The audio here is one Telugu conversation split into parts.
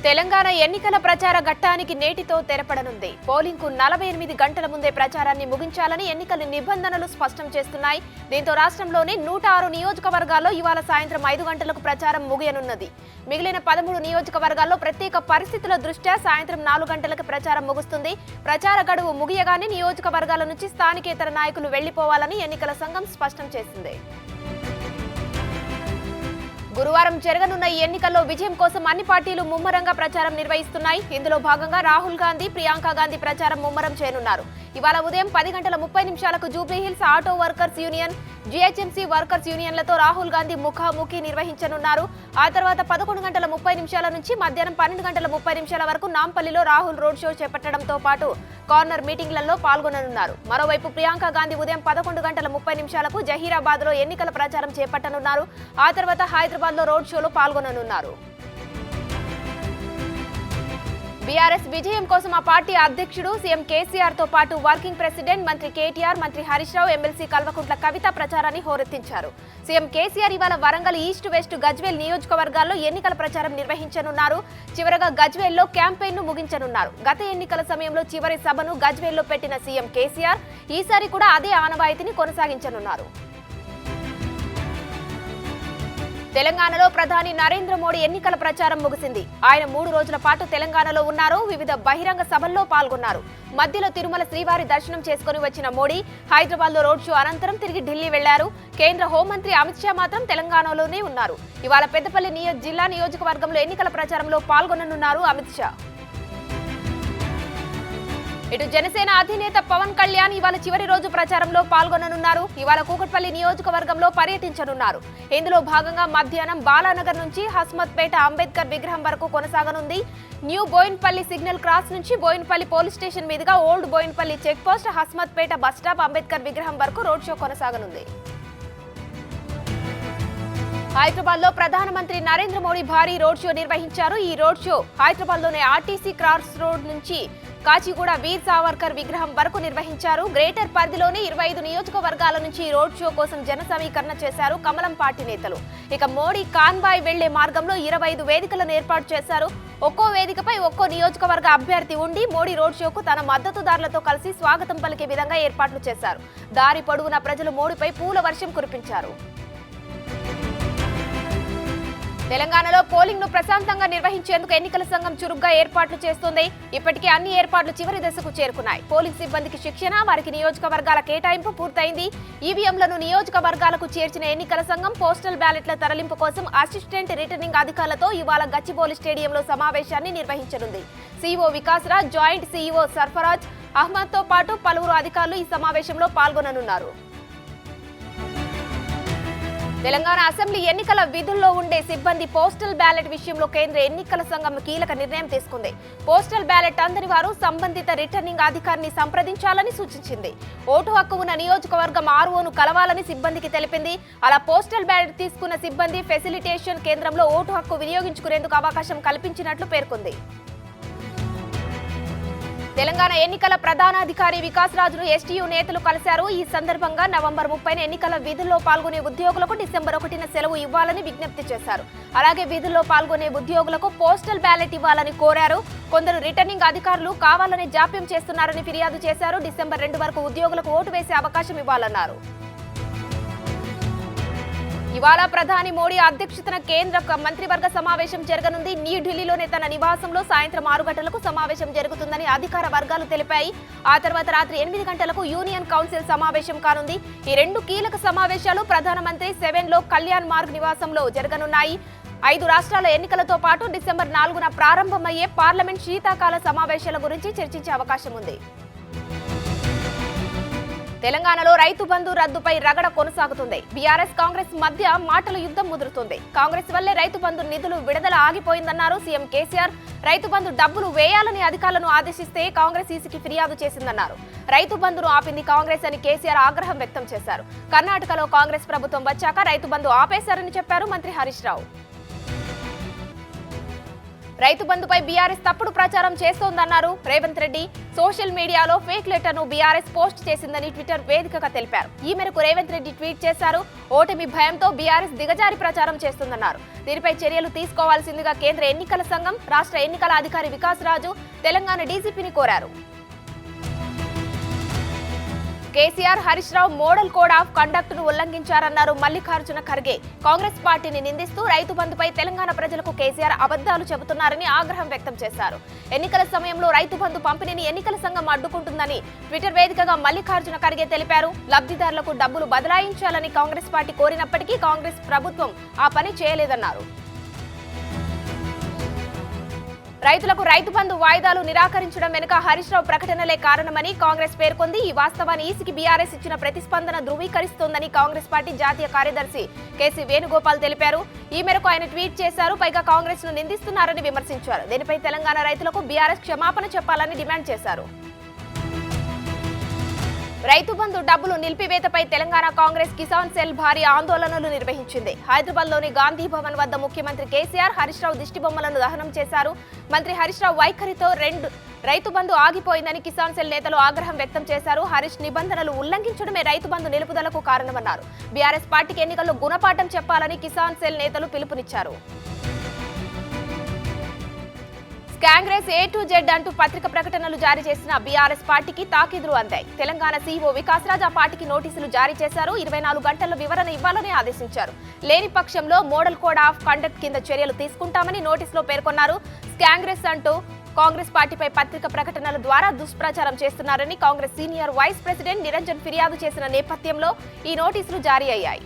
తెలంగాణ ఎన్నికల ప్రచార ఘట్టానికి నేటితో తెరపడనుంది. పోలింగ్ కు 48 గంటల ముందే ప్రచారాన్ని ముగించాలని ఎన్నికల నిబంధనలు స్పష్టం చేస్తున్నాయి. దీంతో రాష్ట్రంలోని 106 నియోజకవర్గాల్లో ఇవాళ సాయంత్రం 5 గంటలకు ప్రచారం ముగియనున్నది. మిగిలిన 13 నియోజకవర్గాల్లో ప్రత్యేక పరిస్థితుల దృష్ట్యా సాయంత్రం 4 గంటలకు ప్రచారం ముగుస్తుంది. ప్రచార గడువు ముగియగానే నియోజకవర్గాల నుంచి స్థానికేతర నాయకులు వెళ్లిపోవాలని ఎన్నికల సంఘం స్పష్టం చేసింది. గురువారం జరగనున్న ఈ ఎన్నికల్లో విజయం కోసం అన్ని పార్టీలు ముమ్మరంగా ప్రచారం నిర్వహిస్తున్నాయి. ఇందులో భాగంగా రాహుల్ గాంధీ, ప్రియాంక గాంధీ ప్రచారం ముమ్మరం చేయనున్నారు. ఇవాళ ఉదయం 10:30 Jubilee Hills auto workers union, GHMC workers యూనియన్లతో రాహుల్ గాంధీ ముఖాముఖి నిర్వహించనున్నారు. ఆ తర్వాత 11:30 నుంచి మధ్యాహ్నం 12:30 వరకు నాంపల్లిలో రాహుల్ రోడ్ షో చేపట్టడంతో పాటు కార్నర్ మీటింగ్లలో పాల్గొననున్నారు. మరోవైపు ప్రియాంక గాంధీ ఉదయం 11:30 జహీరాబాద్ లో ఎన్నికల ప్రచారం చేపట్టనున్నారు. ఆ తర్వాత హైదరాబాద్ లో రోడ్ షోలో పాల్గొననున్నారు. బీఆర్ఎస్ విజయం కోసం ఆ పార్టీ అధ్యక్షుడు సీఎం కేసీఆర్ తో పాటు వర్కింగ్ ప్రెసిడెంట్ మంత్రి కేటీఆర్, మంత్రి హరీష్ రావు, ఎమ్మెల్సీ కల్వకుంట్ల కవిత ప్రచారాన్ని హోరెత్తించారు. సీఎం కేసీఆర్ ఇవాళ వరంగల్ ఈస్ట్, వెస్ట్, గజ్వేల్ నియోజకవర్గాల్లో ఎన్నికల ప్రచారం నిర్వహించనున్నారు. చివరగా గజ్వేల్లో క్యాంపెయిన్ ను ముగించనున్నారు. గత ఎన్నికల సమయంలో చివరి సభను గజ్వేల్లో పెట్టిన సీఎం కేసీఆర్ ఈసారి కూడా అదే ఆనవాయితీని కొనసాగించనున్నారు. తెలంగాణలో ప్రధాని నరేంద్ర మోడీ ఎన్నికల ప్రచారం ముగిసింది. ఆయన 3 రోజుల పాటు తెలంగాణలో ఉన్నారు. వివిధ బహిరంగ సభల్లో పాల్గొన్నారు. మధ్యలో తిరుమల శ్రీవారి దర్శనం చేసుకుని వచ్చిన మోడీ హైదరాబాద్ లో రోడ్ షో అనంతరం తిరిగి ఢిల్లీ వెళ్లారు. కేంద్ర హోంమంత్రి అమిత్ షా మాత్రం తెలంగాణలోనే ఉన్నారు. ఇవాళ పెద్దపల్లి జిల్లా నియోజకవర్గంలో ఎన్నికల ప్రచారంలో పాల్గొననున్నారు అమిత్ షా. ఇటు జనసేన అధినేత పవన్ కళ్యాణ్ ఇవాళ చివరి రోజు ప్రచారంలో పాల్గొననున్నారు. ఇవాళ కూకట్పల్లి నియోజకవర్గంలో పర్యటించనున్నారు. ఇందులో భాగంగా మధ్యాహ్నం బాలానగర్ నుంచి హస్మత్పేట అంబేద్కర్ విగ్రహం వరకు కొనసాగనుంది. న్యూ బోయిన్పల్లి సిగ్నల్ క్రాస్ నుంచి బోయిన్పల్లి పోలీస్ స్టేషన్ మీదుగా old Bowenpally check post, Hasmathpet bus stop, Ambedkar విగ్రహం వరకు రోడ్ షో కొనసాగనుంది. హైదరాబాద్ లో ప్రధానమంత్రి నరేంద్ర మోడీ భారీ రోడ్ షో నిర్వహించారు. ఈ రోడ్ షో హైదరాబాద్ లోని ఆర్టీసీ క్రాస్ రోడ్ నుంచి కాచిగూడ వీర్ సావర్కర్ విగ్రహం వరకు నిర్వహించారు. గ్రేటర్ పరిధిలోని 25 నియోజకవర్గాల నుంచి ఈ రోడ్ షో కోసం జన సమీకరణ చేశారు కమలం పార్టీ నేతలు. ఇక మోడీ కాన్వాయ్ వెళ్లే మార్గంలో 25 వేదికలను ఏర్పాటు చేశారు. ఒక్కో వేదికపై ఒక్కో నియోజకవర్గ అభ్యర్థి ఉండి మోడీ రోడ్ షోకు తన మద్దతుదారులతో కలిసి స్వాగతం పలికే విధంగా ఏర్పాట్లు చేశారు. దారి పొడవునా ప్రజలు మోడీపై పూల వర్షం కురిపించారు. తెలంగాణలో పోలింగ్ ను ప్రశాంతంగా నిర్వహించేందుకు ఎన్నికల సంఘం చురుగ్గా ఏర్పాట్లు చేస్తోంది. ఇప్పటికే అన్ని ఏర్పాట్లు చివరి దశకు చేరుకున్నాయి. పోలింగ్ సిబ్బందికి శిక్షణ, వారికి నియోజకవర్గాల కేటాయింపు పూర్తయింది. ఈవీఎంలను నియోజకవర్గాలకు చేర్చిన ఎన్నికల సంఘం పోస్టల్ బ్యాలెట్ల తరలింపు కోసం అసిస్టెంట్ రిటర్నింగ్ అధికారులతో ఇవాళ గచ్చిబౌలి స్టేడియంలో సమావేశాన్ని నిర్వహించనుంది. CEO Vikasraj, joint CEO Sarfaraz Ahmed తో పాటు పలువురు అధికారులు ఈ సమావేశంలో పాల్గొననున్నారు. తెలంగాణ అసెంబ్లీ ఎన్నికల విధుల్లో ఉండే సిబ్బంది పోస్టల్ బ్యాలెట్ విషయంలో కేంద్ర ఎన్నికల సంఘం కీలక నిర్ణయం తీసుకుంది. పోస్టల్ బ్యాలెట్ అందని వారు సంబంధిత రిటర్నింగ్ అధికారిని సంప్రదించాలని సూచించింది. ఓటు హక్కు ఉన్న నియోజకవర్గం ఆర్ఓను కలవాలని సిబ్బందికి తెలిపింది. అలా పోస్టల్ బ్యాలెట్ తీసుకున్న సిబ్బంది ఫెసిలిటేషన్ కేంద్రంలో ఓటు హక్కు వినియోగించుకునేందుకు అవకాశం కల్పించినట్లు పేర్కొంది. తెలంగాణ ఎన్నికల ప్రధానాధికారి వికాసరాజును ఎస్టీయూ నేతలు కలిశారు. ఈ సందర్భంగా నవంబర్ 30న ఎన్నికల విధుల్లో పాల్గొనే ఉద్యోగులకు డిసెంబర్ 1న సెలవు ఇవ్వాలని విజ్ఞప్తి చేశారు. అలాగే విధుల్లో పాల్గొనే ఉద్యోగులకు పోస్టల్ బ్యాలెట్ ఇవ్వాలని కోరారు. కొందరు రిటర్నింగ్ అధికారులు కావాలనే జాప్యం చేస్తున్నారని ఫిర్యాదు చేశారు. డిసెంబర్ 2 వరకు ఉద్యోగులకు ఓటు వేసే అవకాశం ఇవ్వాలన్నారు. ఇవాళ ప్రధాని మోడీ అధ్యక్షతన కేంద్ర మంత్రివర్గ సమావేశం జరగనుంది. న్యూఢిల్లీలోనే తన నివాసంలో సాయంత్రం 6 గంటలకు సమావేశం జరుగుతుందని అధికార వర్గాలు తెలిపాయి. ఆ తర్వాత రాత్రి 8 గంటలకు యూనియన్ కౌన్సిల్ సమావేశం కానుంది. ఈ 2 కీలక సమావేశాలు ప్రధానమంత్రి 7లో కళ్యాణ్ మార్గ్ నివాసంలో జరగనున్నాయి. 5 రాష్ట్రాల ఎన్నికలతో పాటు డిసెంబర్ 4న ప్రారంభమయ్యే పార్లమెంట్ శీతాకాల సమావేశాల గురించి చర్చించే అవకాశం ఉంది. తెలంగాణలో రైతు బంధు రద్దుపై రగడ కొనసాగుతుంది. బీఆర్ఎస్ కాంగ్రెస్ మధ్య మాటల యుద్ధం ముదురుతుంది. కాంగ్రెస్ వల్లే రైతు బంధు నిధులు విడుదల ఆగిపోయిందన్నారు సీఎం కేసీఆర్. రైతు బంధు డబ్బులు వేయాలని అధికారులను ఆదేశిస్తే కాంగ్రెస్ ఈసీకి ఫిర్యాదు చేసిందన్నారు. రైతు బంధును ఆపింది కాంగ్రెస్ అని కేసీఆర్ ఆగ్రహం వ్యక్తం చేశారు. కర్ణాటకలో కాంగ్రెస్ ప్రభుత్వం వచ్చాక రైతు బంధు ఆపేశారని చెప్పారు మంత్రి హరీష్ రావు. రైతు బంధుపై బీఆర్ఎస్ తప్పుడు ప్రచారం చేస్తోందన్నారు రేవంత్ రెడ్డి. సోషల్ మీడియాలో ఫేక్ లెటర్ను బీఆర్ఎస్ పోస్ట్ చేసిందని ట్విట్టర్ వేదికగా తెలిపారు. ఈ మేరకు రేవంత్ రెడ్డి ట్వీట్ చేశారు. ఓటమి భయంతో బీఆర్ఎస్ దిగజారి ప్రచారం చేస్తుందన్నారు. దీనిపై చర్యలు తీసుకోవాల్సిందిగా కేంద్ర ఎన్నికల సంఘం, రాష్ట్ర ఎన్నికల అధికారి వికాస్ రాజు తెలంగాణ డీజీపీని కోరారు. KCR, Harish Rao model code of conduct ను ఉల్లంఘించారన్నారు మల్లికార్జున ఖర్గే. కాంగ్రెస్ పార్టీని నిందిస్తూ రైతు బంధుపై తెలంగాణ ప్రజలకు కేసీఆర్ అబద్ధాలు చెబుతున్నారని ఆగ్రహం వ్యక్తం చేశారు. ఎన్నికల సమయంలో రైతు బంధు పంపిణీని ఎన్నికల సంఘం అడ్డుకుంటుందని ట్విట్టర్ వేదికగా మల్లికార్జున ఖర్గే తెలిపారు. లబ్ధిదారులకు డబ్బులు బదలాయించాలని కాంగ్రెస్ పార్టీ కోరినప్పటికీ కాంగ్రెస్ ప్రభుత్వం ఆ పని చేయలేదన్నారు. రైతులకు రైతు బంధు వాయిదాలు నిరాకరించడం వెనుక హరీష్ రావు ప్రకటనలే కారణమని కాంగ్రెస్ పేర్కొంది. ఈ వాస్తవాన్ని ఈసీకి బీఆర్ఎస్ ఇచ్చిన ప్రతిస్పందన ధృవీకరిస్తోందని కాంగ్రెస్ పార్టీ జాతీయ కార్యదర్శి కేసీ వేణుగోపాల్ తెలిపారు. ఈ మేరకు ఆయన ట్వీట్ చేశారు. పైగా కాంగ్రెస్ ను నిందిస్తున్నారని విమర్శించారు. దీనిపై తెలంగాణ రైతులకు బీఆర్ఎస్ క్షమాపణ చెప్పాలని డిమాండ్ చేశారు. రైతు బంధు డబ్బులు నిలిపివేతపై తెలంగాణ కాంగ్రెస్ కిసాన్ సెల్ భారీ ఆందోళనలు నిర్వహించింది. హైదరాబాద్ లోని గాంధీ భవన్ వద్ద ముఖ్యమంత్రి కేసీఆర్, హరీష్ రావు దిష్టిబొమ్మలను దహనం చేశారు. మంత్రి హరీష్ రావు వైఖరితో రైతు బంధు ఆగిపోయిందని కిసాన్ సెల్ నేతలు ఆగ్రహం వ్యక్తం చేశారు. హరీష్ నిబంధనలు ఉల్లంఘించడమే రైతు బంధు నిలుపుదలకు కారణమన్నారు. బీఆర్ఎస్ పార్టీకి ఎన్నికల్లో గుణపాఠం చెప్పాలని కిసాన్ సెల్ నేతలు పిలుపునిచ్చారు. కాంగ్రెస్ A to Z అంటూ పత్రిక ప్రకటనలు జారీ చేసిన బీఆర్ఎస్ పార్టీకి తాకీదులు అందాయి. తెలంగాణ సీఈఓ వికాస్ రాజ్ ఆ పార్టీకి నోటీసులు జారీ చేశారు. 24 గంటల్లో వివరణ ఇవ్వాలని ఆదేశించారు. లేని పక్షంలో మోడల్ కోడ్ ఆఫ్ కండక్ట్ కింద చర్యలు తీసుకుంటామని నోటీసులో పేర్కొన్నారు. కాంగ్రెస్ అంటూ కాంగ్రెస్ పార్టీపై పత్రిక ప్రకటనల ద్వారా దుష్ప్రచారం చేస్తున్నారని Congress senior vice president Niranjan ఫిర్యాదు చేసిన నేపథ్యంలో ఈ నోటీసులు జారీ అయ్యాయి.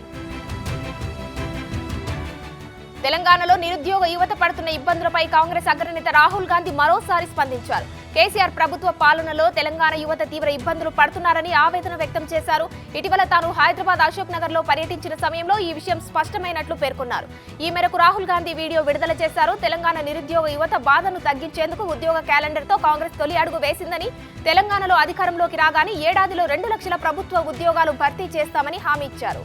తెలంగాణలో నిరుద్యోగ యువత పడుతున్న ఇబ్బందులపై కాంగ్రెస్ అగ్రనేత రాహుల్ గాంధీ మరోసారి స్పందించారు. కేసీఆర్ ప్రభుత్వ పాలనలో తెలంగాణ యువత తీవ్ర ఇబ్బందులు పడుతున్నారని ఆవేదన వ్యక్తం చేశారు. ఇటీవల తాను హైదరాబాద్ అశోక్ నగర్ లో పర్యటించిన సమయంలో ఈ విషయం స్పష్టమైనట్లు పేర్కొన్నారు. ఈ మేరకు రాహుల్ గాంధీ వీడియో విడుదల చేశారు. తెలంగాణ నిరుద్యోగ యువత బాధను తగ్గించేందుకు ఉద్యోగ క్యాలెండర్ తో కాంగ్రెస్ తొలి అడుగు వేసిందని, తెలంగాణలో అధికారంలోకి రాగానే ఏడాదిలో 2 లక్షల ప్రభుత్వ ఉద్యోగాలు భర్తీ చేస్తామని హామీ ఇచ్చారు.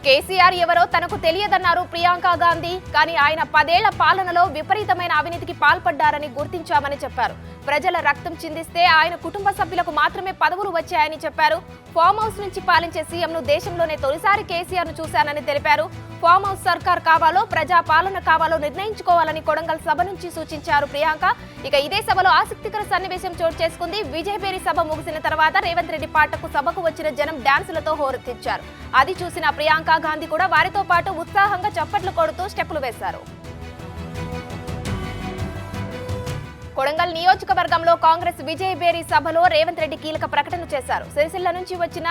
కేసీఆర్ ఎవరో తనకు తెలియదన్నారు ప్రియాంక గాంధీ. కానీ ఆయన 10 ఏళ్ల పాలనలో విపరీతమైన అవినీతికి పాల్పడ్డారని గుర్తించామని చెప్పారు. ప్రజల రక్తం చిందిస్తే ఆయన కుటుంబ సభ్యులకు మాత్రమే పదవులు వచ్చాయని చెప్పారు. ఫామ్ హౌస్ నుంచి పాలించే సీఎంను దేశంలోనే తొలిసారి కేసీఆర్ ను చూశానని తెలిపారు. ఫామ్ హౌస్ సర్కార్ కావాలో ప్రజా పాలన కావాలో నిర్ణయించుకోవాలని కొడంగల్ సభ నుంచి సూచించారు ప్రియాంక. ఇక ఇదే సభలో ఆసక్తికర సన్నివేశం చోటు చేసుకుంది. విజయభేరి సభ ముగిసిన తర్వాత రేవంత్ రెడ్డి పాటకు సభకు వచ్చిన జనం డాన్సులతో హోరెత్తించారు. అది చూసిన ప్రియాంక గాంధీ కూడా వారితో పాటు ఉత్సాహంగా చప్పట్లు కొడుతూ స్టెప్పులు వేశారు. కొడంగల్ నియోజకవర్గంలో కాంగ్రెస్ విజయభేరి సభలో రేవంత్ రెడ్డి కీలక ప్రకటన చేశారు. సిరిసిల్ల నుంచి వచ్చిన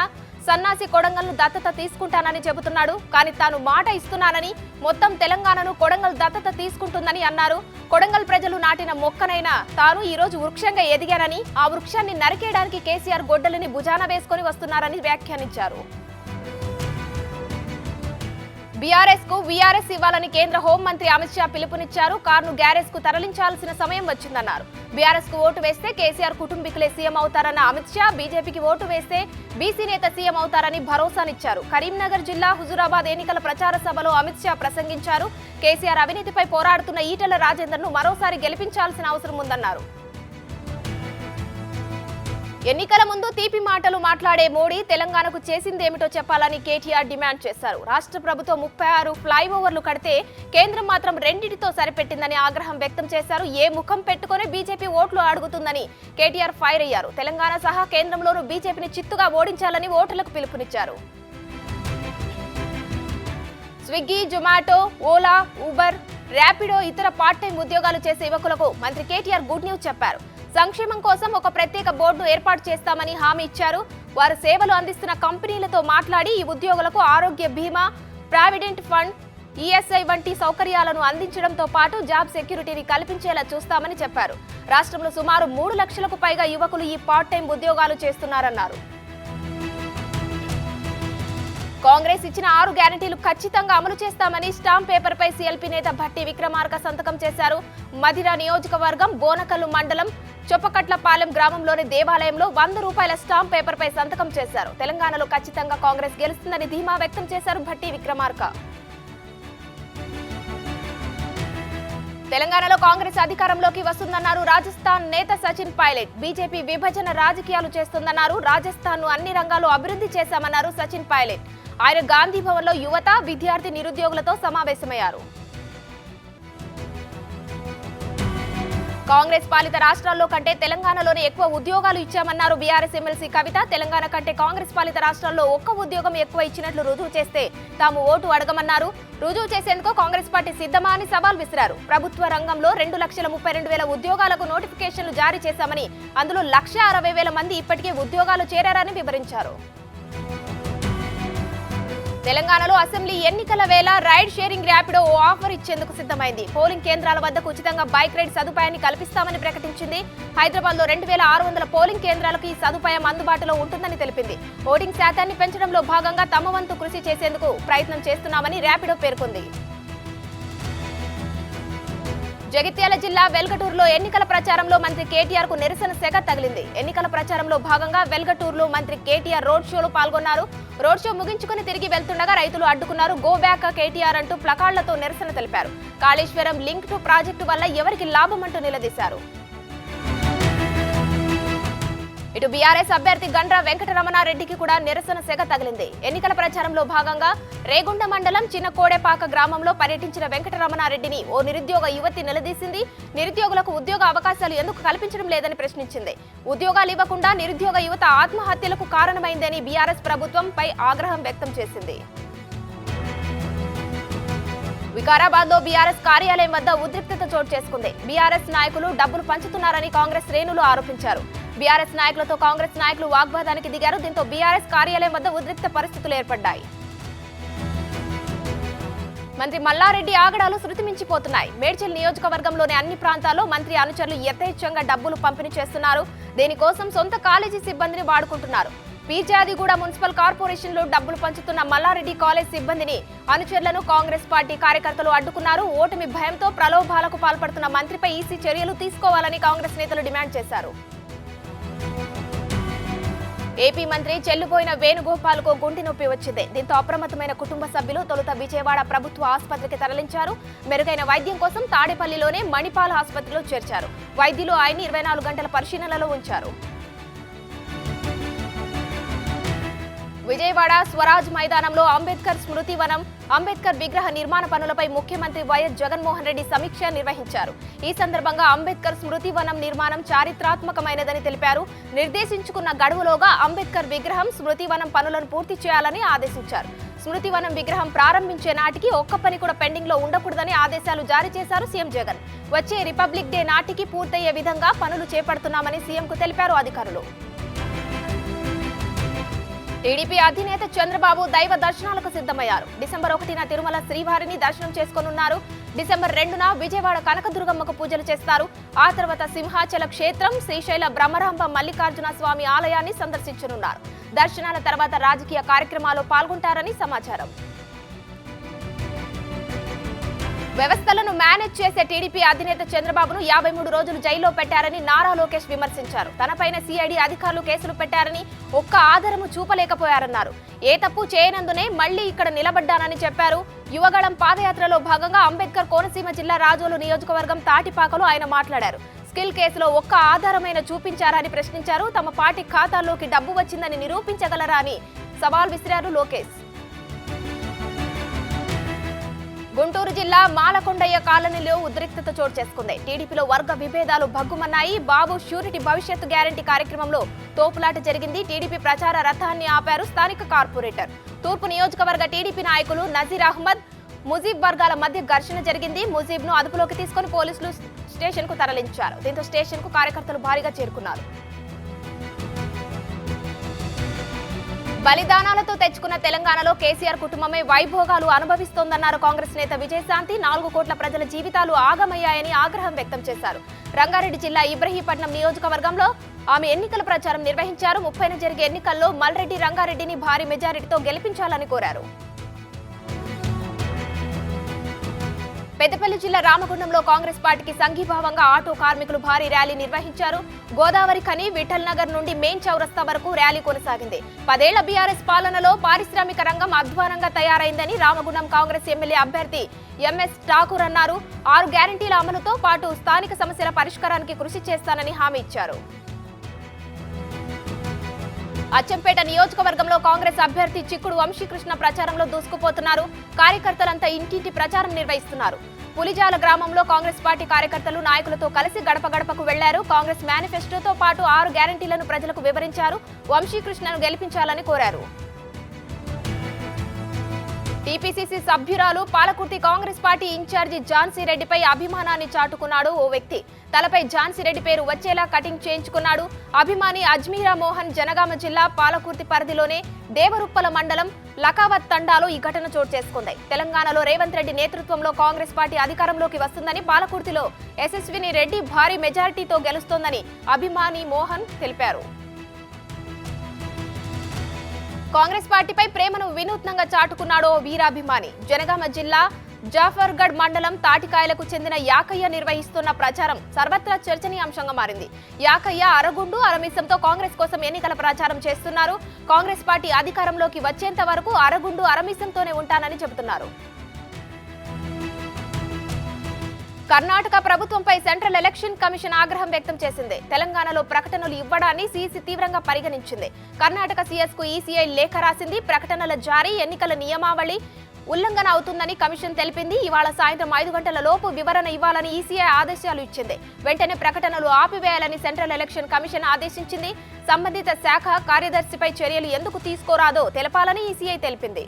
సన్నాసి కొడంగల్ను దత్తత తీసుకుంటానని చెబుతున్నాడు. కానీ తాను మాట ఇస్తున్నానని, మొత్తం తెలంగాణను కొడంగల్ దత్తత తీసుకుంటుందని అన్నారు. కొడంగల్ ప్రజలు నాటిన మొక్కనైనా తాను ఈ రోజు వృక్షంగా ఎదిగానని, ఆ వృక్షాన్ని నరికేయడానికి కేసీఆర్ గొడ్డలిని భుజాన వేసుకుని వస్తున్నారని వ్యాఖ్యానించారు. బీఆర్ఎస్ కు వీఆర్ఎస్ ఇవ్వాలని కేంద్ర హోంమంత్రి అమిత్ షా పిలుపునిచ్చారు. కారును గ్యారేజ్ కు తరలించాల్సిన సమయం వచ్చిందన్నారు. బీఆర్ఎస్ కు ఓటు వేస్తే కేసీఆర్ కుటుంబీకులే సీఎం అవుతారన్న అమిత్ షా, బీజేపీకి ఓటు వేస్తే బీసీ నేత సీఎం అవుతారని భరోసానిచ్చారు. కరీంనగర్ జిల్లా హుజూరాబాద్ ఎన్నికల ప్రచార సభలో అమిత్ షా ప్రసంగించారు. కేసీఆర్ అవినీతిపై పోరాడుతున్న ఈటెల రాజేందర్ ను మరోసారి గెలిపించాల్సిన అవసరం ఉందన్నారు. ఎన్నికల ముందు తీపి మాటలు మాట్లాడే మోడీ తెలంగాణకు చేసిందేమిటో చెప్పాలని కేటీఆర్ డిమాండ్ చేశారు. రాష్ట్ర ప్రభుత్వం 36 ఫ్లైఓవర్లు కడితే కేంద్రం మాత్రం 2టితో సరిపెట్టిందని ఆగ్రహం వ్యక్తం చేశారు. ఏ ముఖం పెట్టుకుని బీజేపీ ఓట్లు అడుగుతుందని కేటీఆర్ ఫైర్ అయ్యారు. తెలంగాణ సహా కేంద్రంలోనూ బీజేపీని చిత్తుగా ఓడించాలని ఓటర్లకు పిలుపునిచ్చారు. స్విగ్గీ, జొమాటో, ఓలా, ఊబర్, ర్యాపిడో ఇతర పార్ట్ టైం ఉద్యోగాలు చేసే యువకులకు మంత్రి కేటీఆర్ గుడ్ న్యూస్ చెప్పారు. సంక్షేమం కోసం ఒక ప్రత్యేక బోర్డును ఏర్పాటు చేస్తామని హామీ ఇచ్చారు. వారు సేవలు అందిస్తున్న కంపెనీలతో మాట్లాడి ఈ ఉద్యోగులకు ఆరోగ్య బీమా, ప్రావిడెంట్ ఫండ్, ఈఎస్ఐ వంటి సౌకర్యాలను అందించడంతో పాటు జాబ్ సెక్యూరిటీని కల్పించేలా చూస్తామని చెప్పారు. రాష్ట్రంలో సుమారు 3 లక్షలకు పైగా యువకులు ఈ పార్ట్ టైం ఉద్యోగాలు చేస్తున్నారన్నారు. కాంగ్రెస్ ఇచ్చిన 6 గ్యారంటీలు ఖచ్చితంగా అమలు చేస్తామని స్టాంప్ పేపర్ పై సీఎల్పీ నేత భట్టి విక్రమార్క సంతకం చేశారు. మధిర నియోజకవర్గం బోనకల్లు మండలం చొప్పకట్లపాలెం గ్రామంలోని దేవాలయంలో 100 రూపాయల స్టాంప్ పేపర్ పై సంతకం చేశారు. తెలంగాణలో ఖచ్చితంగా కాంగ్రెస్ గెలుస్తుందని ధీమా వ్యక్తం చేశారు భట్టి విక్రమార్క. తెలంగాణలో కాంగ్రెస్ అధికారంలోకి వస్తుందన్నారు రాజస్థాన్ నేత సచిన్ పైలట్. బీజేపీ విభజన రాజకీయాలు చేస్తుందన్నారు. రాజస్థాన్ ను అన్ని రంగాల్లో అభివృద్ధి చేశామన్నారు సచిన్ పైలట్. ఆయన గాంధీ భవన్ లో యువత, విద్యార్థి, నిరుద్యోగులతో సమావేశమయ్యారు. కాంగ్రెస్ పాలిత రాష్ట్రాల్లో కంటే తెలంగాణలోనే ఎక్కువ ఉద్యోగాలు ఇచ్చామన్నారు బీఆర్ఎస్ ఎమ్మెల్సీ కవిత. తెలంగాణ కంటే కాంగ్రెస్ పాలిత రాష్ట్రాల్లో ఒక్క ఉద్యోగం ఎక్కువ ఇచ్చినట్లు రుజువు చేస్తే తాము ఓటు అడగమన్నారు. రుజువు చేసేందుకు కాంగ్రెస్ పార్టీ సిద్ధమా అని సవాల్ విసిరారు. ప్రభుత్వ రంగంలో 2,32,000 ఉద్యోగాలకు నోటిఫికేషన్లు జారీ చేశామని, అందులో 1,60,000 మంది ఇప్పటికే ఉద్యోగాలు చేరారని వివరించారు. తెలంగాణలో అసెంబ్లీ ఎన్నికల వేళ రైడ్ షేరింగ్ ర్యాపిడో ఓ ఆఫర్ ఇచ్చేందుకు సిద్ధమైంది. పోలింగ్ కేంద్రాల వద్దకు ఉచితంగా బైక్ రైడ్ సదుపాయాన్ని కల్పిస్తామని ప్రకటించింది. హైదరాబాద్ లో 2,600 పోలింగ్ కేంద్రాలకు ఈ సదుపాయం అందుబాటులో ఉంటుందని తెలిపింది. ఓటింగ్ శాతాన్ని పెంచడంలో భాగంగా తమ వంతు కృషి చేసేందుకు ప్రయత్నం చేస్తున్నామని ర్యాపిడో పేర్కొంది. జగిత్యాల జిల్లా వెల్గటూరులో ఎన్నికల ప్రచారంలో మంత్రి కేటీఆర్ కు నిరసన సెగ తగిలింది. ఎన్నికల ప్రచారంలో భాగంగా వెల్గటూరులో మంత్రి కేటీఆర్ రోడ్ షోలో పాల్గొన్నారు. రోడ్ షో ముగించుకుని తిరిగి వెళ్తుండగా రైతులు అడ్డుకున్నారు. గో బ్యాక్ కేటీఆర్ అంటూ ప్లకార్డులతో నిరసన తెలిపారు. కాళేశ్వరం లింక్ టు ప్రాజెక్టు వల్ల ఎవరికి లాభం అంటూ నిలదీశారు. ఇటు బీఆర్ఎస్ అభ్యర్థి గండ్ర వెంకటరమణారెడ్డికి కూడా నిరసన సెగ తగిలింది. ఎన్నికల ప్రచారంలో భాగంగా రేగుండ మండలం చిన్న కోడెపాక గ్రామంలో పర్యటించిన వెంకటరమణారెడ్డిని ఓ నిరుద్యోగ యువతి నిలదీసింది. నిరుద్యోగులకు ఉద్యోగ అవకాశాలు ఎందుకు కల్పించడం లేదని ప్రశ్నించింది. ఉద్యోగాలు ఇవ్వకుండా నిరుద్యోగ యువత ఆత్మహత్యలకు కారణమైందని బీఆర్ఎస్ ప్రభుత్వంపై ఆగ్రహం వ్యక్తం చేసింది. వికారాబాద్ లో బీఆర్ఎస్ కార్యాలయం వద్ద ఉద్రిక్తత చోటు చేసుకుంది. బీఆర్ఎస్ నాయకులు డబ్బులు పంచుతున్నారని కాంగ్రెస్ శ్రేణులు ఆరోపించారు. బీఆర్ఎస్ నాయకులతో కాంగ్రెస్ నాయకులు వాగ్వాదానికి దిగారు. దీంతో బీఆర్ఎస్ కార్యాలయం వద్ద ఉద్రిక్త పరిస్థితులు ఏర్పడ్డాయి. మంత్రి మల్లారెడ్డి ఆగడాలు శృతిమించిపోతున్నాయి. మేడ్చల్ నియోజకవర్గంలోని అన్ని ప్రాంతాల్లో మంత్రి అనుచరులు యథేచ్ఛంగా డబ్బులు పంపిణీ చేస్తున్నారు. దీనికోసం సొంత కాలేజీ సిబ్బందిని వాడుకుంటున్నారు. పీర్జాదిగూడ మున్సిపల్ కార్పొరేషన్ లో డబ్బులు పంచుతున్న మల్లారెడ్డి కాలేజ్ సిబ్బందిని, అనుచరులను కాంగ్రెస్ పార్టీ కార్యకర్తలు అడ్డుకున్నారు. ఓటమి భయంతో ప్రలోభాలకు పాల్పడుతున్న మంత్రిపై ఈసీ చర్యలు తీసుకోవాలని కాంగ్రెస్ నేతలు డిమాండ్ చేశారు. ఏపీ మంత్రి చెల్లుపోయిన వేణుగోపాల్ కు గుండె నొప్పి వచ్చింది. దీంతో అప్రమత్తమైన కుటుంబ సభ్యులు తొలుత విజయవాడ ప్రభుత్వ ఆసుపత్రికి తరలించారు. మెరుగైన వైద్యం కోసం తాడేపల్లిలోనే మణిపాల్ ఆసుపత్రిలో చేర్చారు. వైద్యులు ఆయన్ని 24 గంటల పరిశీలనలో ఉంచారు. విజయవాడ స్వరాజ్ మైదానంలో అంబేద్కర్ స్మృతి వనం, అంబేద్కర్ విగ్రహ నిర్మాణ పనులపై ముఖ్యమంత్రి వైఎస్ జగన్మోహన్ రెడ్డి సమీక్ష నిర్వహించారు. ఈ సందర్భంగా అంబేద్కర్ స్మృతి వనం నిర్మాణం చారిత్రాత్మకమైనదని తెలిపారు. నిర్దేశించుకున్న గడువులోగా అంబేద్కర్ విగ్రహం, స్మృతి వనం పనులను పూర్తి చేయాలని ఆదేశించారు. స్మృతి వనం విగ్రహం ప్రారంభించే నాటికి ఒక్క పని కూడా పెండింగ్ లో ఉండకూడదని ఆదేశాలు జారీ చేశారు సీఎం జగన్. వచ్చే రిపబ్లిక్ డే నాటికి పూర్తయ్యే విధంగా పనులు చేపడుతున్నామని సీఎంకు తెలిపారు అధికారులు. టీడీపీ అధినేత చంద్రబాబు దైవ దర్శనాలకు సిద్ధమయ్యారు. డిసెంబర్ 1న తిరుమల శ్రీవారిని దర్శనం చేసుకోనున్నారు. డిసెంబర్ 2న విజయవాడ కనకదుర్గమ్మకు పూజలు చేస్తారు. ఆ తర్వాత సింహాచల క్షేత్రం, శ్రీశైల బ్రహ్మరాంబ మల్లికార్జున స్వామి ఆలయాన్ని సందర్శించనున్నారు. దర్శనాల తర్వాత రాజకీయ కార్యక్రమాల్లో పాల్గొంటారని సమాచారం. వ్యవస్థలను మేనేజ్ చేసే టీడీపీ అధినేత చంద్రబాబును 53 రోజులు జైల్లో పెట్టారని నారా లోకేష్ విమర్శించారు. తనపైన సిఐడి అధికారులు కేసులు పెట్టారని, ఒక్క ఆధారము చూపలేకపోయారన్నారు. ఏ తప్పు చేయనందునే మళ్లీ ఇక్కడ నిలబడ్డానని చెప్పారు. యువగళం పాదయాత్రలో భాగంగా అంబేద్కర్ కోనసీమ జిల్లా రాజోలు నియోజకవర్గం తాటిపాకలో ఆయన మాట్లాడారు. స్కిల్ కేసులో ఒక్క ఆధారమైన చూపించారని ప్రశ్నించారు. తమ పార్టీ ఖాతాల్లోకి డబ్బు వచ్చిందని నిరూపించగలరా అని సవాల్ విసిరారు లోకేష్. గుంటూరు జిల్లా మాలకొండయ్య కాలనీలో ఉద్రిక్తత చోటు చేసుకుంది. టీడీపీలో వర్గ విభేదాలు భగ్గుమన్నాయి. బాబు షూరిటీ భవిష్యత్తు గ్యారంటీ కార్యక్రమంలో తోపులాట జరిగింది. టీడీపీ ప్రచార రథాన్ని ఆపారు స్థానిక కార్పొరేటర్. తూర్పు నియోజకవర్గ టీడీపీ నాయకులు నజీర్ అహ్మద్, ముజీబ్ వర్గాల మధ్య ఘర్షణ జరిగింది. ముజీబ్ ను అదుపులోకి తీసుకుని పోలీసులు స్టేషన్ కు తరలించారు. దీంతో స్టేషన్ కు కార్యకర్తలు భారీగా చేరుకున్నారు. బలిదానాలతో తెచ్చుకున్న తెలంగాణలో కేసీఆర్ కుటుంబమే వైభోగాలు అనుభవిస్తోందన్నారు కాంగ్రెస్ నేత విజయశాంతి. 4 కోట్ల ప్రజల జీవితాలు ఆగమయ్యాయని ఆగ్రహం వ్యక్తం చేశారు. రంగారెడ్డి జిల్లా ఇబ్రహీపట్నం నియోజకవర్గంలో ఆమె ఎన్నికల ప్రచారం నిర్వహించారు. 30న జరిగే ఎన్నికల్లో మల్రెడ్డి రంగారెడ్డిని భారీ మెజారిటీతో గెలిపించాలని కోరారు. పెద్దపల్లి జిల్లా రామగుండంలో కాంగ్రెస్ పార్టీకి సంఘీభావంగా ఆటో కార్మికులు భారీ ర్యాలీ నిర్వహించారు. గోదావరి ఖని, విఠల్ నగర్ నుండి మెయిన్ చౌరస్తా వరకు ర్యాలీ కొనసాగింది. 10 ఏళ్ల బీఆర్ఎస్ పాలనలో పారిశ్రామిక రంగం అధ్వానంగా తయారైందని రామగుండం కాంగ్రెస్ ఎమ్మెల్యే అభ్యర్థి ఎంఎస్ ఠాకూర్ అన్నారు. 6 గ్యారంటీల అమలుతో పాటు స్థానిక సమస్యల పరిష్కారానికి కృషి చేస్తానని హామీ ఇచ్చారు. అచ్చంపేట నియోజకవర్గంలో కాంగ్రెస్ అభ్యర్థి చిక్కుడు వంశీకృష్ణ ప్రచారంలో దూసుకుపోతున్నారు. కార్యకర్తలంతా ఇంటింటి ప్రచారం నిర్వహిస్తున్నారు. పులిజాల గ్రామంలో కాంగ్రెస్ పార్టీ కార్యకర్తలు నాయకులతో కలిసి గడప గడపకు వెళ్లారు. కాంగ్రెస్ మేనిఫెస్టోతో పాటు 6 గ్యారంటీలను ప్రజలకు వివరించారు. వంశీకృష్ణను గెలిపించాలని కోరారు. టీపీసీసీ సభ్యురాలు పాలకుర్తి కాంగ్రెస్ పార్టీ ఇన్ఛార్జి ఝాన్సీ రెడ్డిపై అభిమానాన్ని చాటుకున్నాడు ఓ వ్యక్తి. తలపై ఝాన్సీ రెడ్డి పేరు వచ్చేలా కటింగ్ చేయించుకున్నాడు. అభిమాని అజ్మీరా మోహన్ జనగామ జిల్లా పాలకుర్తి పరిధిలోనే దేవరుప్పల మండలం లకావత్ తండాలో ఈ ఘటన చోటు చేసుకుంది. తెలంగాణలో రేవంత్ రెడ్డి నేతృత్వంలో కాంగ్రెస్ పార్టీ అధికారంలోకి వస్తుందని, పాలకుర్తిలో యశస్విని రెడ్డి భారీ మెజారిటీతో గెలుస్తోందని అభిమాని మోహన్ తెలిపారు. కాంగ్రెస్ పార్టీపై ప్రేమను వినూత్నంగా చాటుకున్నాడో వీరాభిమాని. జనగామ జిల్లా జాఫర్గఢ్ మండలం తాటికాయలకు చెందిన యాకయ్య నిర్వహిస్తున్న ప్రచారం సర్వత్రా చర్చనీయాంశంగా మారింది. యాకయ్య అరగుండు అరమీసంతో కాంగ్రెస్ కోసం ఎన్నికల ప్రచారం చేస్తున్నారు. కాంగ్రెస్ పార్టీ అధికారంలోకి వచ్చేంత వరకు అరగుండు అరమీసంతోనే ఉంటానని చెబుతున్నారు. కర్ణాటక ప్రభుత్వంపై సెంట్రల్ ఎలక్షన్ కమిషన్ ఆగ్రహం వ్యక్తం చేసింది. తెలంగాణలో ప్రకటనలు ఇవ్వడాన్ని సీసీ తీవ్రంగా పరిగణించింది. కర్ణాటక సీఎస్ కు ఈసీఐ లేఖ రాసింది. ప్రకటనల జారీ, ఎన్నికల నియమావళి ఉల్లంఘన అవుతుందని కమిషన్ తెలిపింది. ఇవాళ సాయంత్రం 5 గంటల లోపు వివరణ ఇవ్వాలని ఈసీఐ ఆదేశాలు ఇచ్చింది. వెంటనే ప్రకటనలు ఆపివేయాలని సెంట్రల్ ఎలక్షన్ కమిషన్ ఆదేశించింది. సంబంధిత శాఖ కార్యదర్శిపై చర్యలు ఎందుకు తీసుకోరాదో తెలపాలని ఈసీఐ తెలిపింది.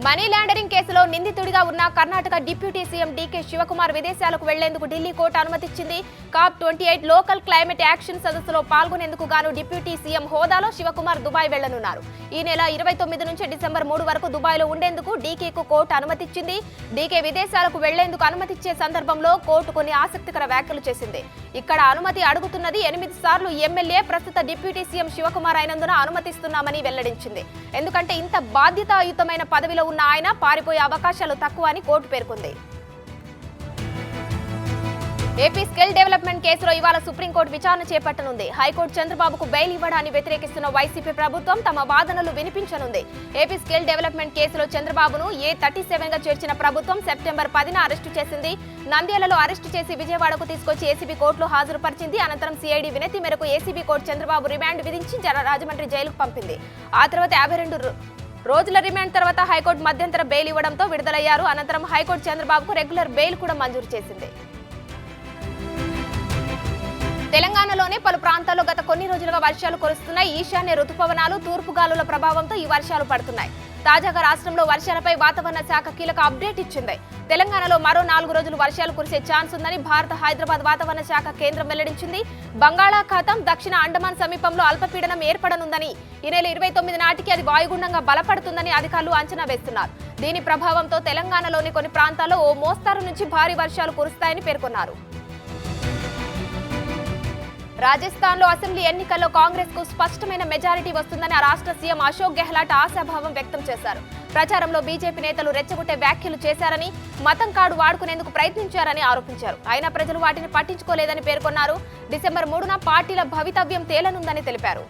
మనీ లాండరింగ్ కేసులో నిందితుడిగా ఉన్న Karnataka deputy CM DK Shivakumar విదేశాలకు వెళ్లేందుకు ఢిల్లీ కోర్టు అనుమతిచ్చింది. COP28 లోకల్ క్లైమేట్ యాక్షన్ సదస్సులో పాల్గొనేందుకు గాను డిప్యూటీ సీఎం హోదాలో శివకుమార్ దుబాయ్ వెళ్లనున్నారు. ఈ నెల 29 నుంచి డిసెంబర్ 3 వరకు దుబాయ్లో ఉండేందుకు డీకేకు కోర్టు అనుమతిచ్చింది. డీకే విదేశాలకు వెళ్లేందుకు అనుమతిచ్చే సందర్భంలో కోర్టు కొన్ని ఆసక్తికర వ్యాఖ్యలు చేసింది. ఇక్కడ అనుమతి అడుగుతున్నది 8 సార్లు ఎమ్మెల్యే, ప్రస్తుత డిప్యూటీ సీఎం శివకుమార్ అయినందున అనుమతిస్తున్నామని వెల్లడించింది. ఎందుకంటే ఇంత బాధ్యతాయుతమైన పదవిలో ఉన్న ఆయన పారిపోయే అవకాశాలు తక్కువ అని కోర్టు పేర్కొంది. ఏపీ స్కిల్ డెవలప్మెంట్ కేసులో ఇవాళ సుప్రీంకోర్టు విచారణ చేపట్టనుంది. హైకోర్టు చంద్రబాబుకు బెయిల్ ఇవ్వడాన్ని వ్యతిరేకిస్తున్న వైసీపీ ప్రభుత్వం తమ వాదనలు వినిపించనుంది. ఏపీ స్కిల్ డెవలప్మెంట్ కేసులో చంద్రబాబును A37 గా చేర్చిన ప్రభుత్వం సెప్టెంబర్ 10న అరెస్టు చేసింది. నంద్యాలలో అరెస్టు చేసి విజయవాడకు తీసుకొచ్చి ఏసీబీ కోర్టులో హాజరుపరిచింది. అనంతరం సిఐడి వినతి మేరకు ఏసీబీ కోర్టు చంద్రబాబు రిమాండ్ విధించి రాజమండ్రి జైలుకు పంపింది. ఆ తర్వాత 52 రోజుల రిమాండ్ తర్వాత హైకోర్టు మధ్యంతర బెయిల్ ఇవ్వడంతో విడుదలయ్యారు. అనంతరం హైకోర్టు చంద్రబాబుకు రెగ్యులర్ బెయిల్ కూడా మంజూరు చేసింది. తెలంగాణలోనే పలు ప్రాంతాల్లో గత కొన్ని రోజులుగా వర్షాలు కురుస్తున్నాయి. ఈశాన్య రుతుపవనాలు, తూర్పు గాలుల ప్రభావంతో ఈ వర్షాలు పడుతున్నాయి. తాజాగా రాష్ట్రంలో వర్షాలపై వాతావరణ శాఖ కీలక అప్డేట్ ఇచ్చింది. తెలంగాణలో మరో 4 రోజులు వర్షాలు కురిసే ఛాన్స్ ఉందని భారత హైదరాబాద్ వాతావరణ శాఖ కేంద్రం వెల్లడించింది. బంగాళాఖాతం, దక్షిణ అండమాన్ సమీపంలో అల్పపీడనం ఏర్పడనుందని, ఈ నెల 29 నాటికి అది వాయుగుండంగా బలపడుతుందని అధికారులు అంచనా వేస్తున్నారు. దీని ప్రభావంతో తెలంగాణలోని కొన్ని ప్రాంతాల్లో ఓ మోస్తారు నుంచి భారీ వర్షాలు కురుస్తాయని పేర్కొన్నారు. రాజస్థాన్లో అసెంబ్లీ ఎన్నికల్లో కాంగ్రెస్ కు స్పష్టమైన మెజారిటీ వస్తుందని ఆ రాష్ట్ర సీఎం అశోక్ గెహ్లాట్ ఆశాభావం వ్యక్తం చేశారు. ప్రచారంలో బీజేపీ నేతలు రెచ్చగొట్టే వ్యాఖ్యలు చేశారని, మతం కార్డు వాడుకునేందుకు ప్రయత్నించారని ఆరోపించారు. అయినా ప్రజలు వాటిని పట్టించుకోలేదని పేర్కొన్నారు. డిసెంబర్ 3న పార్టీల భవితవ్యం తేలనుందని తెలిపారు.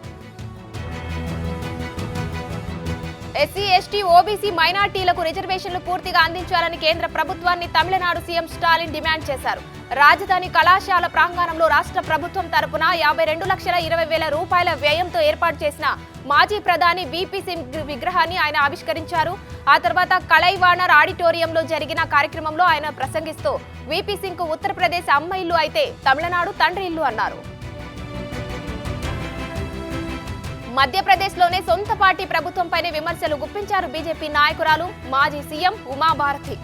ఎస్సీ, ఎస్టీ, ఓబీసీ మైనార్టీలకు రిజర్వేషన్లు పూర్తిగా అందించాలని కేంద్ర ప్రభుత్వాన్ని తమిళనాడు సీఎం స్టాలిన్ డిమాండ్ చేశారు. రాజధాని కళాశాల ప్రాంగణంలో రాష్ట్ర ప్రభుత్వం తరపున 52,20,000 రూపాయల వ్యయంతో ఏర్పాటు చేసిన మాజీ ప్రధాని వీపీ సింగ్ విగ్రహాన్ని ఆయన ఆవిష్కరించారు. ఆ తర్వాత కలైవానర్ ఆడిటోరియంలో జరిగిన కార్యక్రమంలో ఆయన ప్రసంగిస్తూ వీపీ సింగ్ కు ఉత్తరప్రదేశ్ అమ్మ ఇల్లు అయితే తమిళనాడు తండ్రి ఇల్లు అన్నారు. మధ్యప్రదేశ్లోనే సొంత పార్టీ ప్రభుత్వంపైనే విమర్శలు గుప్పించారు బీజేపీ నాయకురాలు, మాజీ సీఎం ఉమాభారతి.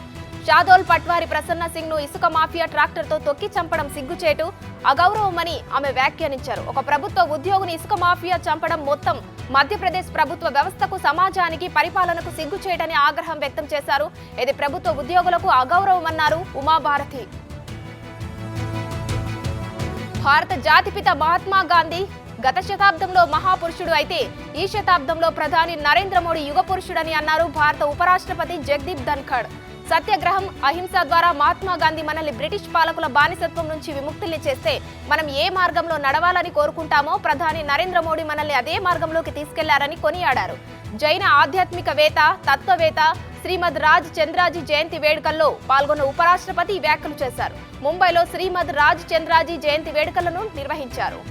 షాదోల్ పట్వారి ప్రసన్న సింగ్ ను ఇసుక మాఫియా ట్రాక్టర్తో తొక్కి చంపడం సిగ్గుచేటు, అగౌరవమని ఆమె వ్యాఖ్యానించారు. ఒక ప్రభుత్వ ఉద్యోగిని ఇసుక మాఫియా చంపడం మొత్తం మధ్యప్రదేశ్ ప్రభుత్వ వ్యవస్థకు, సమాజానికి, పరిపాలనకు సిగ్గుచేటని ఆగ్రహం వ్యక్తం చేశారు. ఇది ప్రభుత్వ ఉద్యోగులకు అగౌరవమన్నారు ఉమాభారతి. భారత జాతిపిత మహాత్మా గాంధీ గత శతాబ్దంలో మహాపురుషుడు అయితే ఈ శతాబ్దంలో ప్రధాని నరేంద్ర మోడీ యుగ పురుషుడని అన్నారు భారత ఉపరాష్ట్రపతి జగదీప్ ధన్ఖడ్. సత్యాగ్రహం, అహింస ద్వారా మహాత్మా గాంధీ మనల్ని బ్రిటిష్ పాలకుల బానిసత్వం నుంచి విముక్తుల్ని చేస్తే మనం ఏ మార్గంలో నడవాలని కోరుకుంటామో ప్రధాని నరేంద్ర మోడీ మనల్ని అదే మార్గంలోకి తీసుకెళ్లారని కొనియాడారు. జైన ఆధ్యాత్మికవేత్త, తత్వవేత్త శ్రీమద్ రాజ్ చంద్రాజీ జయంతి వేడుకల్లో పాల్గొన్న ఉపరాష్ట్రపతి వ్యాఖ్యలు చేశారు. ముంబైలో శ్రీమద్ రాజ్ చంద్రాజీ జయంతి వేడుకలను నిర్వహించారు.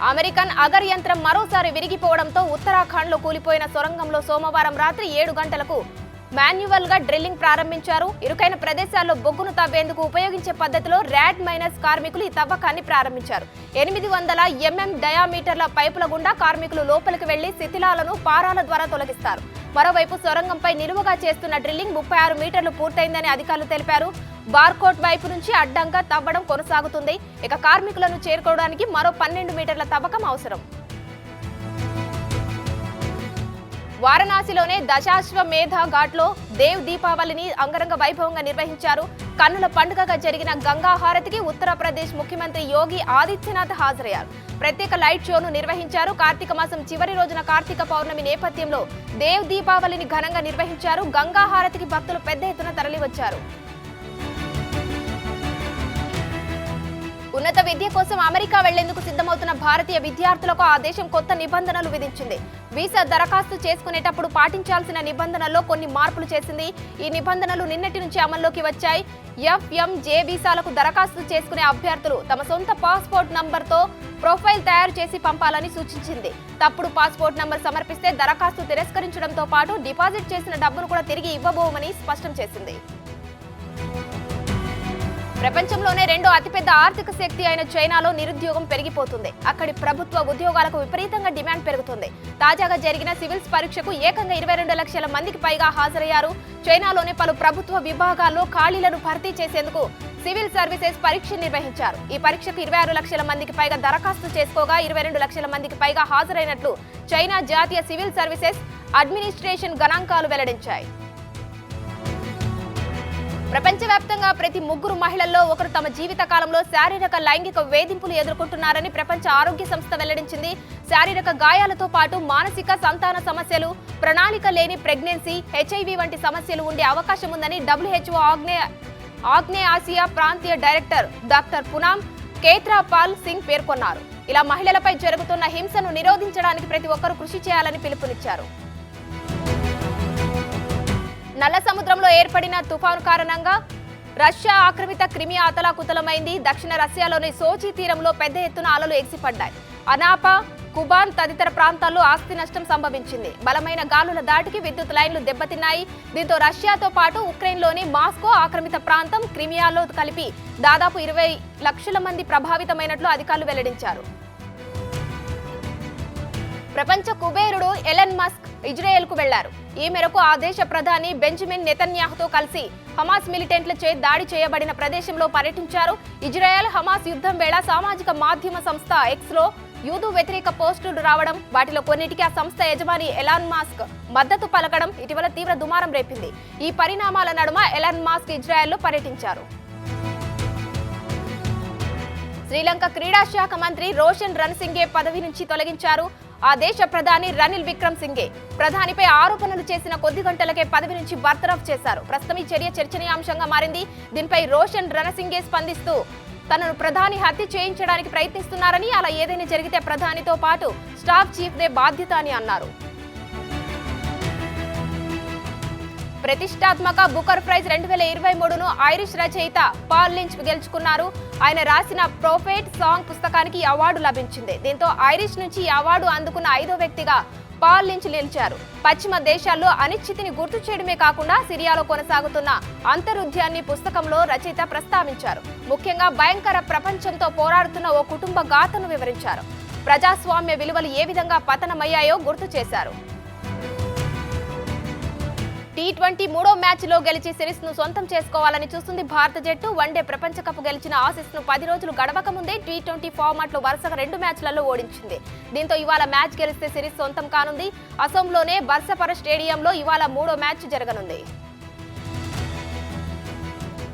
అమెరికన్ అగర్ యంత్రం మరోసారి విరిగిపోవడంతో ఉత్తరాఖండ్లో కూలిపోయిన సొరంగంలో సోమవారం రాత్రి 7 గంటలకు మాన్యువల్ గా డ్రిల్లింగ్ ప్రారంభించారు. ఇరుకైన ప్రదేశాల్లో బొగ్గును తవ్వేందుకు ఉపయోగించే పద్ధతిలో ర్యాడ్ మైనర్స్ కార్మికులు ఈ తవ్వకాన్ని ప్రారంభించారు. 800 mm డయామీటర్ల పైపుల గుండా కార్మికులు లోపలికి వెళ్లి శిథిలాలను పారాల ద్వారా తొలగిస్తారు. మరోవైపు సొరంగంపై నిలువుగా చేస్తున్న డ్రిల్లింగ్ 36 మీటర్లు పూర్తయిందని అధికారులు తెలిపారు. బార్కోట్ వైపు నుంచి అడ్డంగా తవ్వడం కొనసాగుతుంది. ఇక కార్మికులను చేరుకోవడానికి మరో 12 మీటర్ల తవ్వకం అవసరం. వారణాసిలోనే దశాశ్వమేధ ఘాట్లో దేవ్ దీపావళిని అంగరంగ వైభవంగా నిర్వహించారు. కన్నుల పండుగగా జరిగిన గంగా హారతికి ఉత్తరప్రదేశ్ ముఖ్యమంత్రి యోగి ఆదిత్యనాథ్ హాజరయ్యారు. ప్రత్యేక లైట్ షోను నిర్వహించారు. కార్తీక మాసం చివరి రోజున కార్తీక పౌర్ణమి నేపథ్యంలో దేవ్ దీపావళిని ఘనంగా నిర్వహించారు. గంగా హారతికి భక్తులు పెద్ద ఎత్తున తరలివచ్చారు. ఉన్నత విద్య కోసం అమెరికా వెళ్లేందుకు సిద్ధమవుతున్న భారతీయ విద్యార్థులకు ఆ దేశం కొత్త నిబంధనలు విధించింది. వీసా దరఖాస్తు చేసుకునేటప్పుడు పాటించాల్సిన నిబంధనల్లో కొన్ని మార్పులు చేసింది. ఈ నిబంధనలు నిన్నటి నుంచి అమల్లోకి వచ్చాయి. FMJ వీసాలకు దరఖాస్తు చేసుకునే అభ్యర్థులు తమ సొంత పాస్పోర్ట్ నంబర్తో ప్రొఫైల్ తయారు చేసి పంపాలని సూచించింది. తప్పుడు పాస్పోర్ట్ నంబర్ సమర్పిస్తే దరఖాస్తు తిరస్కరించడంతో పాటు డిపాజిట్ చేసిన డబ్బును కూడా తిరిగి ఇవ్వబోమని స్పష్టం చేసింది. ప్రపంచంలోనే రెండో అతిపెద్ద ఆర్థిక శక్తి అయిన చైనాలో నిరుద్యోగం పెరిగిపోతుంది. అక్కడి ప్రభుత్వ ఉద్యోగాలకు విపరీతంగా డిమాండ్ పెరుగుతుంది. తాజాగా జరిగిన సివిల్స్ పరీక్షకు ఏకంగా 22 లక్షల మందికి పైగా హాజరయ్యారు. చైనాలోని పలు ప్రభుత్వ విభాగాల్లో ఖాళీలను భర్తీ చేసేందుకు సివిల్ సర్వీసెస్ పరీక్ష నిర్వహించారు. ఈ పరీక్షకు 26 లక్షల మందికి పైగా దరఖాస్తు చేసుకోగా 22 లక్షల మందికి పైగా హాజరైనట్లు చైనా జాతీయ సివిల్ సర్వీసెస్ అడ్మినిస్ట్రేషన్ గణాంకాలు వెల్లడించాయి. ప్రపంచవ్యాప్తంగా ప్రతి 3 మహిళల్లో ఒకరు తమ జీవిత కాలంలో శారీరక లైంగిక వేధింపులు ఎదుర్కొంటున్నారని ప్రపంచ ఆరోగ్య సంస్థ వెల్లడించింది. శారీరక గాయాలతో పాటు మానసిక, సంతాన సమస్యలు, ప్రణాళిక లేని ప్రెగ్నెన్సీ, HIV వంటి సమస్యలు ఉండే అవకాశం ఉందని WHO ఆగ్నేయ ఆసియా ప్రాంతీయ డైరెక్టర్ డాక్టర్ పూనమ్ కేత్రాపాల్ సింగ్ పేర్కొన్నారు. ఇలా మహిళలపై జరుగుతున్న హింసను నిరోధించడానికి ప్రతి ఒక్కరూ కృషి చేయాలని పిలుపునిచ్చారు. నల్ల సముద్రంలో ఏర్పడిన తుఫాను కారణంగా రష్యా ఆక్రమిత క్రిమియా అతలాకుతలమైంది. దక్షిణ రష్యాలోని సోచి తీరంలో పెద్ద ఎత్తున అలలు ఎగిసిపడ్డాయి. అనాపా, కుబాన్ తదితర ప్రాంతాల్లో ఆస్తి నష్టం సంభవించింది. బలమైన గాలుల దాటికి విద్యుత్ లైన్లు దెబ్బతిన్నాయి. దీంతో రష్యాతో పాటు ఉక్రెయిన్లోని మాస్కో ఆక్రమిత ప్రాంతం, క్రిమియాలో కలిపి దాదాపు 20 లక్షల మంది ప్రభావితమైనట్లు అధికారులు వెల్లడించారు. ప్రపంచ కుబేరుడు ఎలన్ మస్క్ ఇజ్రాయెల్కు వెళ్లారు. ఈ మేరకు ఆ దేశ ప్రధాని బెంజమిన్ నెతన్యాహుతో కలిసి హమాస్ మిలిటెంట్లచే దాడి చేయబడిన ప్రదేశంలో పర్యటించారు. ఇజ్రాయెల్ హమాస్ యుద్ధం వేళ సామాజిక మాధ్యమ సంస్థ ఎక్స్లో యూదు వ్యతిరేక పోస్టులు రావడం, వాటిలో కొన్నిటికి ఆ సంస్థ యజమాని ఎలాన్ మాస్క్ మద్దతు పలకడం ఇటీవల తీవ్ర దుమారం రేపింది. ఈ పరిణామాల నడుమ ఎలాన్ మాస్క్ ఇజ్రాయెల్లో పర్యటించారు. శ్రీలంక క్రీడా శాఖ మంత్రి రోషన్ రణసింగే పదవి నుంచి తొలగించారు. ఆ దేశ ప్రధాని రనిల్ విక్రమ్ సింఘే ప్రధానిపై ఆరోపణలు చేసిన కొద్ది గంటలకే పదవి నుంచి బర్తరఫ్ చేశారు. ప్రస్తుతం ఈ చర్య చర్చనీయాంశంగా మారింది. దీనిపై రోషన్ రణసింగే స్పందిస్తూ తనను ప్రధాని హత్య చేయించడానికి ప్రయత్నిస్తున్నారని, అలా ఏదైనా జరిగితే ప్రధానితో పాటు స్టాఫ్ చీఫ్దే బాధ్యత అని అన్నారు. ప్రతిష్టాత్మక బుకర్ ప్రైజ్ 2023ను ఐరిష్ రచయిత పాల్ లించ్ గెలుచుకున్నారు. ఆయన రాసిన ప్రొఫెట్ సాంగ్ పుస్తకానికి ఈ అవార్డు లభించింది. దీంతో ఐరిష్ నుంచి ఈ అవార్డు అందుకున్న 5వ వ్యక్తిగా పాల్ లించ్ నిలిచారు. పశ్చిమ దేశాల్లో అనిశ్చితిని గుర్తు చేయడమే కాకుండా సిరియాలో కొనసాగుతున్న అంతరుద్యాన్ని పుస్తకంలో రచయిత ప్రస్తావించారు. ముఖ్యంగా భయంకర ప్రపంచంతో పోరాడుతున్న ఓ కుటుంబ గాథను వివరించారు. ప్రజాస్వామ్య విలువలు ఏ విధంగా పతనమయ్యాయో గుర్తు చేశారు. T20 మూడో మ్యాచ్లో గెలిచి సిరీస్ ను సొంతం చేసుకోవాలని చూస్తుంది భారత జట్టు. వన్డే ప్రపంచ కప్ గెలిచిన ఆసీస్ ను 10 రోజులు గడవక ముందే T20 ఫార్మాట్ లో వరుసగా 2 మ్యాచ్లలో ఓడించింది. దీంతో ఇవాళ మ్యాచ్ గెలిస్తే సిరీస్ సొంతం కానుంది. అసోంలోనే బర్సపర స్టేడియంలో ఇవాళ మూడో మ్యాచ్ జరగనుంది.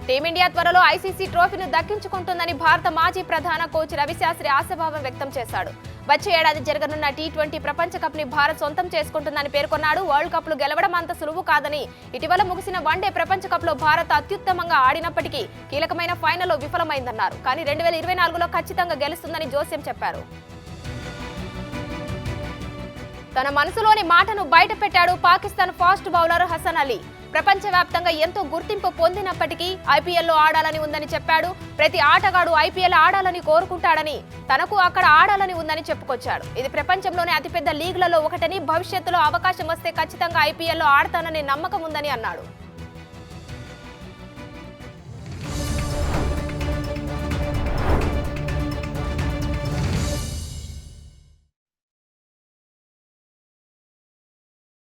టీమిండియా త్వరలో ఐసీసీ ట్రోఫీని దక్కించుకుంటుందని భారత మాజీ ప్రధాన కోచ్ రవిశాస్త్రి ఆశాభావం వ్యక్తం చేశాడు. వచ్చే ఏడాది జరగనున్న టీ20 ప్రపంచ కప్ ని భారత్ సొంతం చేసుకుంటుందని పేర్కొన్నాడు. వరల్డ్ కప్ లు గెలవడం అంత సులువు కాదని, ఇటీవల ముగిసిన వన్డే ప్రపంచ కప్ లో భారత్ అత్యుత్తమంగా ఆడినప్పటికీ కీలకమైన ఫైనల్లో విఫలమైందన్నారు. కానీ 2024లో ఖచ్చితంగా గెలుస్తుందని జోస్యం చెప్పారు. తన మనసులోని మాటను బయటపెట్టాడు పాకిస్తాన్ ఫాస్ట్ బౌలర్ హసన్ అలీ. ప్రపంచవ్యాప్తంగా ఎంతో గుర్తింపు పొందినప్పటికీ ఐపీఎల్లో ఆడాలని ఉందని చెప్పాడు. ప్రతి ఆటగాడు ఐపీఎల్ ఆడాలని కోరుకుంటాడని, తనకు అక్కడ ఆడాలని ఉందని చెప్పుకొచ్చాడు. ఇది ప్రపంచంలోనే అతిపెద్ద లీగ్లలో ఒకటని, భవిష్యత్తులో అవకాశం వస్తే ఖచ్చితంగా ఐపీఎల్లో ఆడతాననే నమ్మకం ఉందని అన్నాడు.